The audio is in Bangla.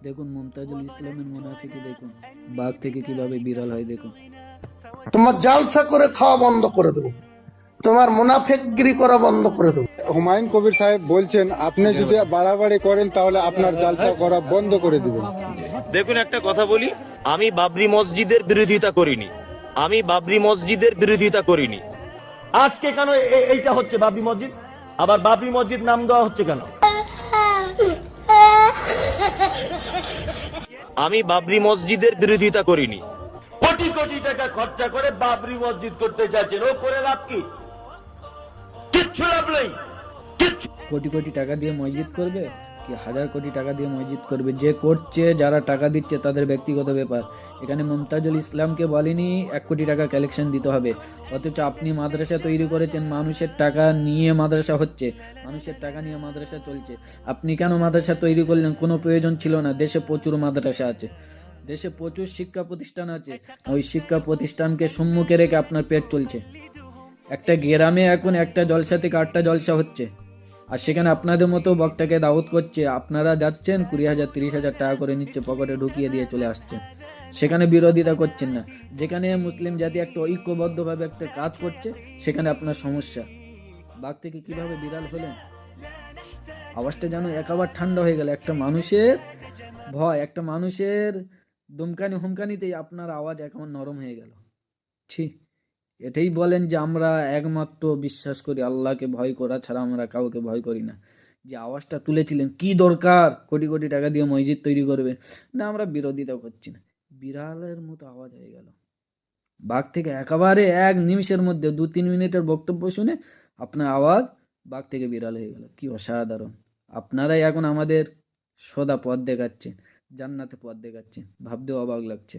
দেখুন মুমতাজুল ইসলামের মুনাফিকি দেখুন, বাঘ থেকে কিভাবে বিড়াল হয় দেখুন। তোমার জালসা করে খাওয়া বন্ধ করে দেবো, তোমার মুনাফিকগিরি করা বন্ধ করে দেবো। হুমায়ুন কবির সাহেব বলছেন আপনি যদি বাড়াবাড়ি করেন তাহলে আপনার জালসা করা বন্ধ করে দিবেন। দেখুন একটা কথা বলি, আমি বাবরি মসজিদের বিরোধিতা করিনি, আমি বাবরি মসজিদের বিরোধিতা করিনি। আজকে কেন এইটা হচ্ছে বাবরি মসজিদ, আবার বাবরি মসজিদ নাম দেওয়া হচ্ছে কেন? আমি বাবরি মসজিদের বিরোধিতা করিনি। কোটি কোটি টাকা খরচা করে বাবরি মসজিদ করতে চাচ্ছেন, ও করে লাভ কি? কিচ্ছু লাভ নেই, কিচ্ছু। কোটি কোটি টাকা দিয়ে মসজিদ করবে কি হাজার কোটি টাকা দিয়ে মসজিদ করবে, যে করছে যারা টাকা দিচ্ছে তাদের ব্যক্তিগত ব্যাপার। এখানে মুমতাজুল ইসলামকে বলেনি 1 কোটি টাকা কালেকশন দিতে হবে, অথচ আপনি মাদ্রাসা তৈরি করেছেন, মানুষের টাকা নিয়ে মাদ্রাসা হচ্ছে, মানুষের টাকা নিয়ে মাদ্রাসা চলছে। আপনি কেন মাদ্রাসা তৈরি করলেন? কোনো প্রয়োজন ছিল না। দেশে প্রচুর মাদ্রাসা আছে, দেশে প্রচুর শিক্ষা প্রতিষ্ঠান আছে, ওই শিক্ষা প্রতিষ্ঠানকে সম্মুখে রেখে আপনার পেট চলছে। একটা গ্রামে এখন একটা জলসা থেকে 8টা জলসা হচ্ছে, আর সেখানে আপনাদের মতো বক্তাকে দাওয়াত করছে, আপনারা যাচ্ছেন 20,000 30,000 টাকা করে নিচ্ছে, পকেটে ঢুকিয়ে দিয়ে চলে আসছেন, সেখানে বিরোধিতা করছেন না। যেখানে মুসলিম জাতি একটা ঐক্যবদ্ধভাবে একটা কাজ করছে সেখানে আপনার সমস্যা। বাঘ থেকে কিভাবে বিড়াল হলেন? আওয়াজটা যেন একেবারে ঠান্ডা হয়ে গেল। একটা মানুষের ভয়, একটা মানুষের দুমকানি হুমকানিতেই আপনার আওয়াজ একেবারে নরম হয়ে গেল। ছি, এটাই বলেন যে আমরা একমাত্র বিশ্বাস করি আল্লাহকে ভয় করা ছাড়া আমরা কাউকে ভয় করি না। যে আওয়াজটা তুলেছিলেন, কি দরকার কোটি কোটি টাকা দিয়ে মসজিদ তৈরি করবে? না, আমরা বিরোধিতা করছি না। বিড়ালের মতো আওয়াজ হয়ে গেল। বাঘ থেকে একেবারে 1 নিমিষের মধ্যে 2-3 মিনিটের বক্তব্য শুনে আপনার আওয়াজ বাঘ থেকে বিড়াল হয়ে গেল। কি অসাধারণ! আপনারাই এখন আমাদের সদা পথ দেখাচ্ছেন, জান্নাতে পথ দেখাচ্ছেন, ভাবতেও অবাক লাগছে।